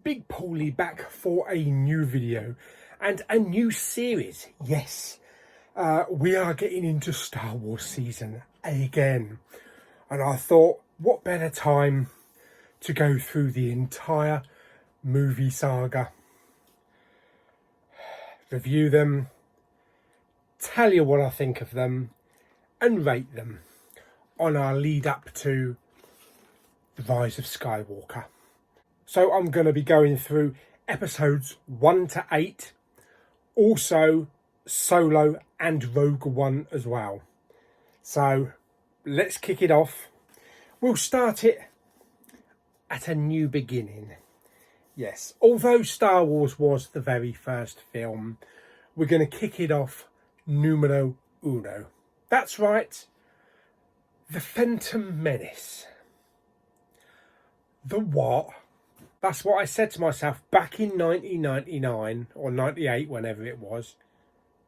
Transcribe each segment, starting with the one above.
Big Pauly back for a new video and a new series. Yes, we are getting into Star Wars season again. And I thought, what better time to go through the entire movie saga, review them, tell you what I think of them, and rate them on our lead up to the Rise of Skywalker. So I'm going to be going through episodes 1 to 8, also Solo and Rogue One as well. So let's kick it off. We'll start it at a new beginning. Yes, although Star Wars was the very first film, we're going to kick it off numero uno. That's right, The Phantom Menace. The what? That's what I said to myself back in 1999 or 98, whenever it was,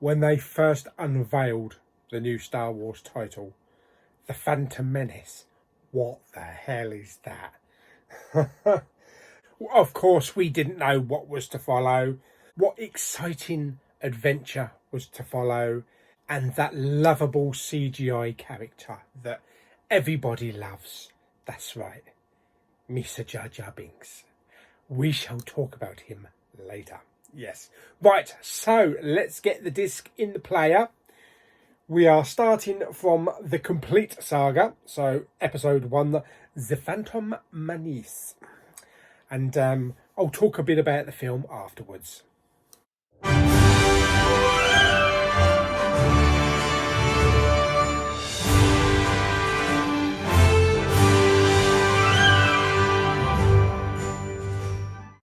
when they first unveiled the new Star Wars title, The Phantom Menace. What the hell is that? Of course, we didn't know what was to follow, what exciting adventure was to follow, and that lovable CGI character that everybody loves. That's right, Mr. Jar Jar Binks. We shall talk about him later. Yes. Right, so let's get the disc in the player. We are starting from the complete saga. So episode 1, The Phantom Menace. And I'll talk a bit about the film afterwards.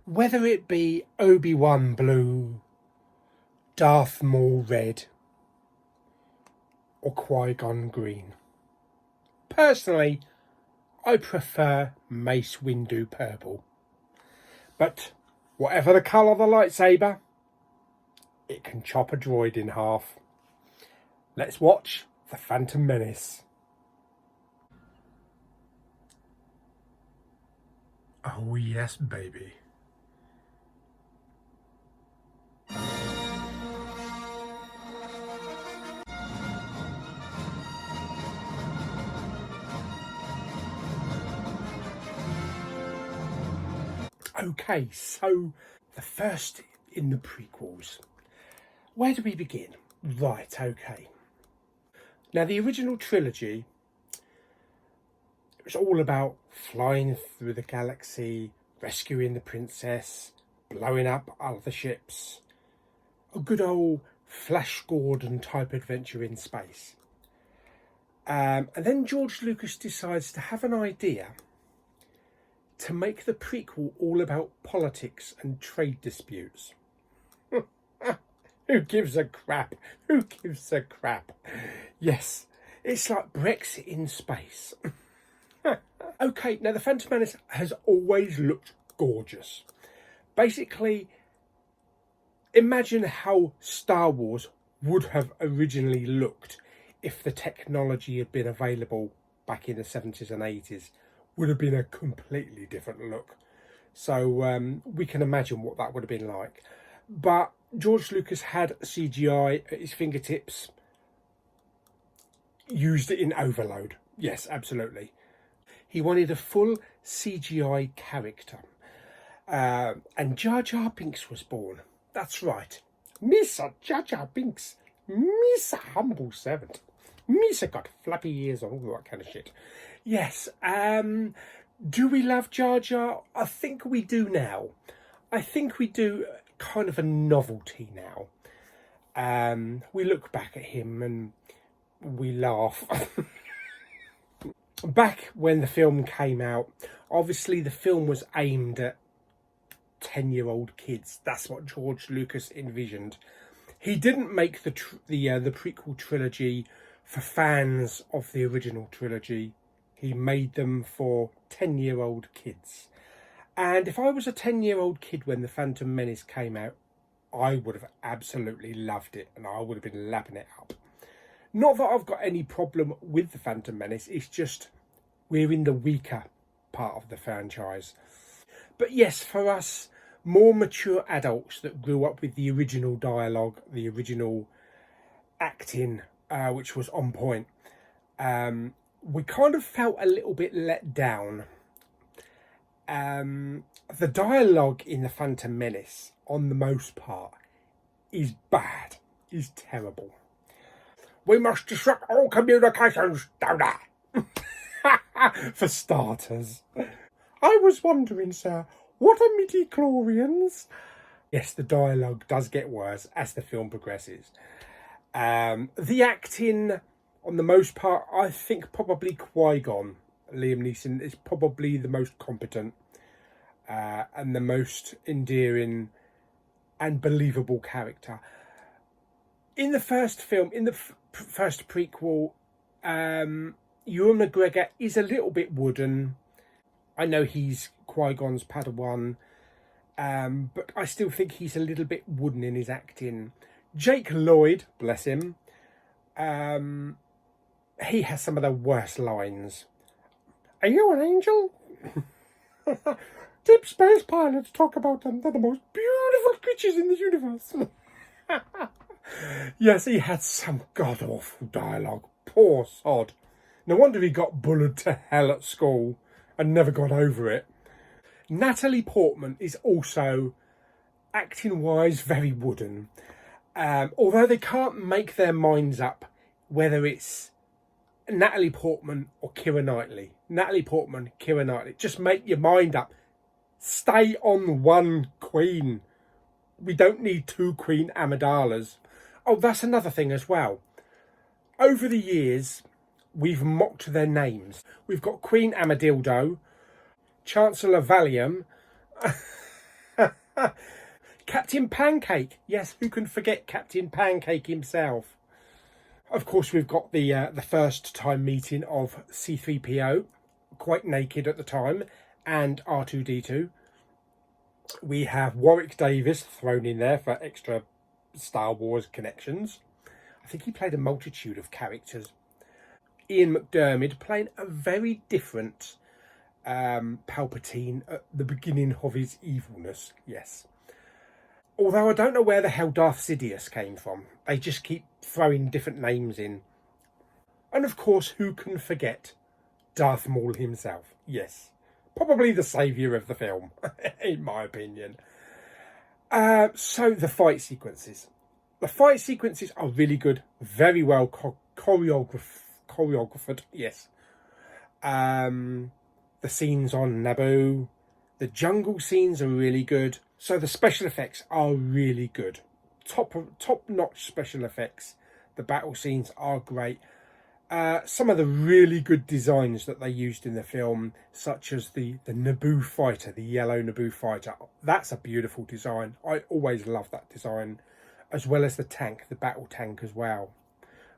Whether it be Obi-Wan blue, Darth Maul red, or Qui-Gon green. Personally, I prefer Mace Windu purple. But whatever the colour of the lightsaber, it can chop a droid in half. Let's watch The Phantom Menace. Oh yes, baby. Okay, so the first in the prequels. Where do we begin? Right, okay. Now, the original trilogy, it was all about flying through the galaxy, rescuing the princess, blowing up other ships. A good old Flash Gordon type adventure in space. And then George Lucas decides to have an idea to make the prequel all about politics and trade disputes. Who gives a crap? Who gives a crap? Yes, it's like Brexit in space. Okay, now The Phantom Menace has always looked gorgeous. Basically, imagine how Star Wars would have originally looked if the technology had been available back in the 70s and 80s. Would have been a completely different look. So we can imagine what that would have been like. But George Lucas had CGI at his fingertips. Used it in overload. Yes, absolutely. He wanted a full CGI character. And Jar Jar Binks was born. That's right. Mr. Jar Jar Binks. Mr. Humble Servant. Mr. got flappy ears on, all that kind of shit. Yes, do we love Jar Jar? I think we do now. I think we do kind of a novelty now. We look back at him and we laugh. Back when the film came out, obviously the film was aimed at 10-year-old kids. That's what George Lucas envisioned. He didn't make the prequel trilogy for fans of the original trilogy. He made them for 10-year-old kids. And if I was a 10-year-old kid when The Phantom Menace came out, I would have absolutely loved it and I would have been lapping it up. Not that I've got any problem with The Phantom Menace, it's just we're in the weaker part of the franchise. But yes, for us, more mature adults that grew up with the original dialogue, the original acting, which was on point. We kind of felt a little bit let down. The dialogue in The Phantom Menace, on the most part, is bad, is terrible. We must disrupt all communications, don't I? For starters. I was wondering, sir, what are midi-chlorians? Yes, the dialogue does get worse as the film progresses. The acting, on the most part, I think probably Qui-Gon, Liam Neeson, is probably the most competent and the most endearing and believable character. In the first film, in the first prequel, Ewan McGregor is a little bit wooden. I know he's Qui-Gon's Padawan, but I still think he's a little bit wooden in his acting. Jake Lloyd, bless him, he has some of the worst lines. Are you an angel? Deep space pilots talk about them. They're the most beautiful creatures in the universe. Yes, he had some god-awful dialogue. Poor sod. No wonder he got bullied to hell at school and never got over it. Natalie Portman is also, acting-wise, very wooden. Although they can't make their minds up whether it's Natalie Portman or Keira Knightley. Natalie Portman, Keira Knightley. Just make your mind up. Stay on one queen. We don't need two Queen Amidala's. Oh, that's another thing as well. Over the years, we've mocked their names. We've got Queen Amadildo, Chancellor Valium, Captain Pancake. Yes, who can forget Captain Pancake himself? Of course, we've got the first time meeting of C-3PO, quite naked at the time, and R2-D2. We have Warwick Davis thrown in there for extra Star Wars connections. I think he played a multitude of characters. Ian McDiarmid playing a very different Palpatine at the beginning of his evilness, yes. Although I don't know where the hell Darth Sidious came from. They just keep throwing different names in. And of course, who can forget Darth Maul himself? Yes. Probably the saviour of the film, in my opinion. So the fight sequences. The fight sequences are really good. Very well choreographed, yes. The scenes on Naboo. The jungle scenes are really good. So the special effects are really good. Top-notch special effects. The battle scenes are great. Some of the really good designs that they used in the film, such as the Naboo fighter, the yellow Naboo fighter. That's a beautiful design. I always love that design. As well as the tank, the battle tank as well.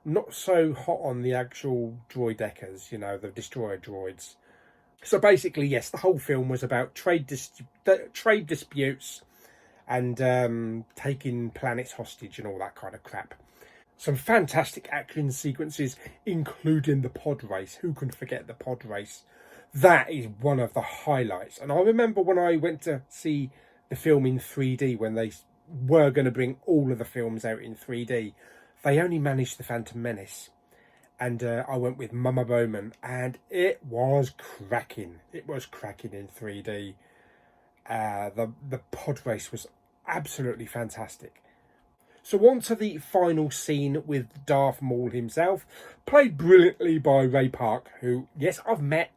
Not so hot on the actual droideckers, you know, the destroyer droids. So basically, yes, the whole film was about trade disputes and taking planets hostage and all that kind of crap. Some fantastic action sequences, including the pod race. Who can forget the pod race? That is one of the highlights. And I remember when I went to see the film in 3D, when they were going to bring all of the films out in 3D, they only managed The Phantom Menace. And I went with Mama Bowman, and it was cracking. It was cracking in 3D. The pod race was absolutely fantastic. So on to the final scene with Darth Maul himself, played brilliantly by Ray Park, who, yes, I've met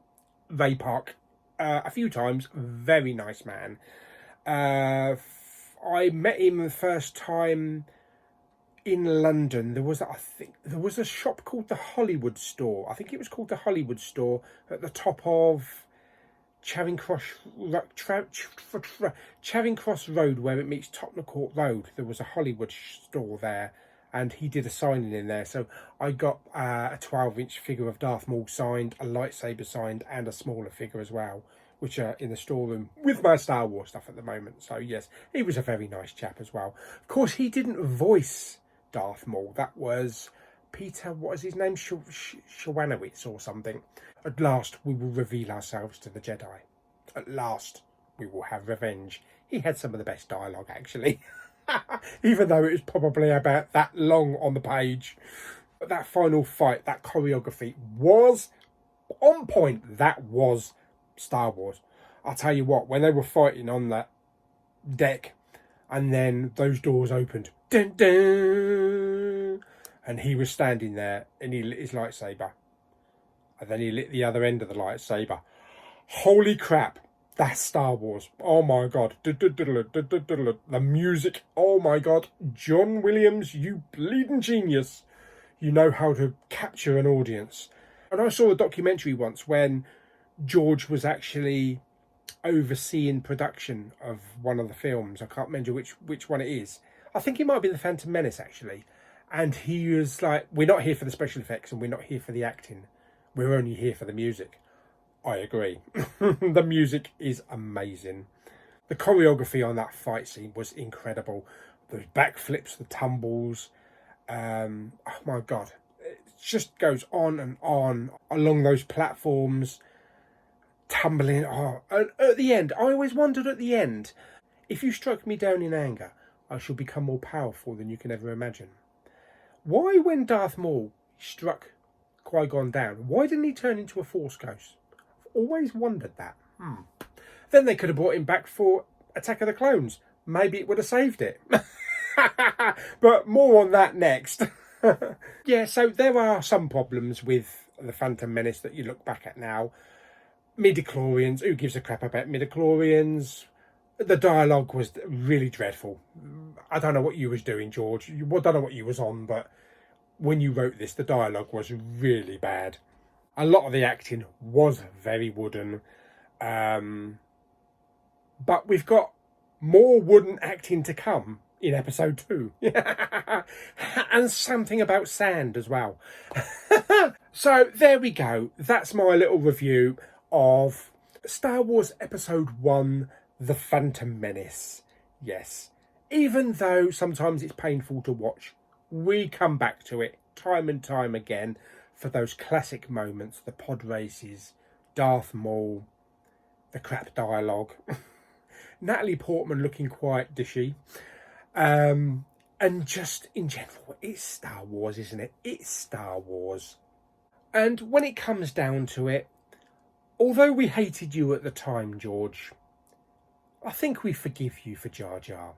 Ray Park a few times. Very nice man. I met him the first time in London. There was a shop called the Hollywood Store. I think it was called the Hollywood Store at the top of Charing Cross Road, where it meets Tottenham Court Road. There was a Hollywood store there, and he did a signing in there. So I got a 12-inch figure of Darth Maul signed, a lightsaber signed, and a smaller figure as well, which are in the storeroom with my Star Wars stuff at the moment. So yes, he was a very nice chap as well. Of course, he didn't voice Darth Maul. That was Peter, what is his name? Shawanowitz or something. At last, we will reveal ourselves to the Jedi. At last, we will have revenge. he had some of the best dialogue, actually. Even though it was probably about that long on the page. But that final fight, that choreography was on point. That was Star Wars. I'll tell you what, when they were fighting on that deck and then those doors opened, dun, dun, and he was standing there and he lit his lightsaber. And then he lit the other end of the lightsaber. Holy crap. That's Star Wars. Oh my God. The music. Oh my God. John Williams, you bleeding genius. You know how to capture an audience. And I saw a documentary once when George was actually overseeing production of one of the films. I can't remember which one it is. I think it might be The Phantom Menace, actually. And he was like, we're not here for the special effects and we're not here for the acting. We're only here for the music. I agree. The music is amazing. The choreography on that fight scene was incredible. The backflips, the tumbles. Oh my God. It just goes on and on along those platforms. Tumbling. Oh, and at the end, I always wondered at the end, if you strike me down in anger, I shall become more powerful than you can ever imagine. Why, when Darth Maul struck Qui-Gon down, why didn't he turn into a Force ghost? I've always wondered that. Then they could have brought him back for Attack of the Clones. Maybe it would have saved it. But more on that next. Yeah, so there are some problems with the Phantom Menace that you look back at now. Midichlorians, who gives a crap about midichlorians? The dialogue was really dreadful. I don't know what you was doing, George. I don't know what you was on, but when you wrote this, the dialogue was really bad. A lot of the acting was very wooden. But we've got more wooden acting to come in episode 2. And something about sand as well. So there we go. That's my little review of Star Wars Episode 1, The Phantom Menace. Yes. Even though sometimes it's painful to watch, we come back to it time and time again for those classic moments, the pod races, Darth Maul, the crap dialogue, Natalie Portman looking quite dishy, and just in general, it's Star Wars, isn't it? It's Star Wars. And when it comes down to it, although we hated you at the time, George, I think we forgive you for Jar Jar.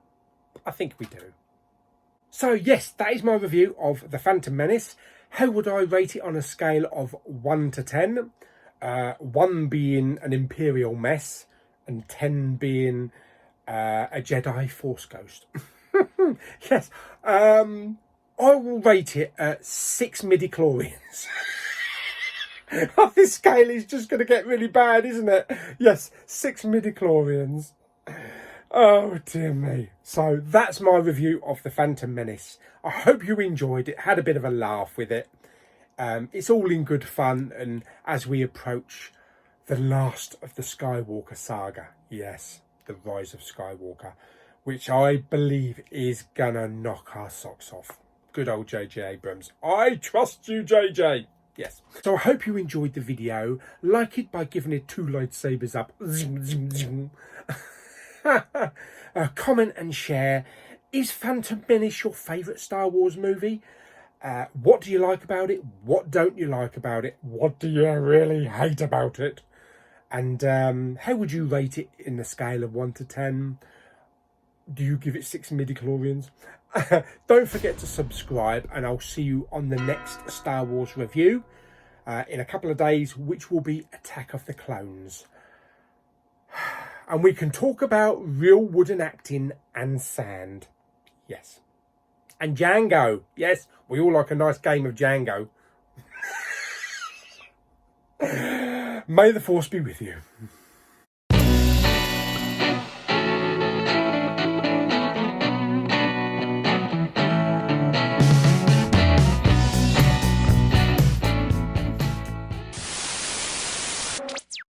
I think we do. So yes, that is my review of The Phantom Menace. How would I rate it on a scale of 1 to 10? 1 being an Imperial mess and 10 being a Jedi Force ghost. Yes, I will rate it at 6 midichlorians. Oh, this scale is just going to get really bad, isn't it? Yes, 6 midichlorians. Oh, dear me. So that's my review of The Phantom Menace. I hope you enjoyed it, had a bit of a laugh with it. It's all in good fun, and as we approach the last of the Skywalker saga, yes, the Rise of Skywalker, which I believe is gonna knock our socks off. Good old J.J. Abrams. I trust you, J.J. Yes. So I hope you enjoyed the video. Like it by giving it 2 lightsabers up. Zoom, zoom, zoom. Comment and share. Is Phantom Menace your favourite Star Wars movie? What do you like about it? What don't you like about it? What do you really hate about it? And how would you rate it in the scale of 1 to 10? Do you give it 6 midichlorians? Don't forget to subscribe, and I'll see you on the next Star Wars review in a couple of days, which will be Attack of the Clones. And we can talk about real wooden acting and sand. Yes. And Django. Yes, we all like a nice game of Django. May the Force be with you.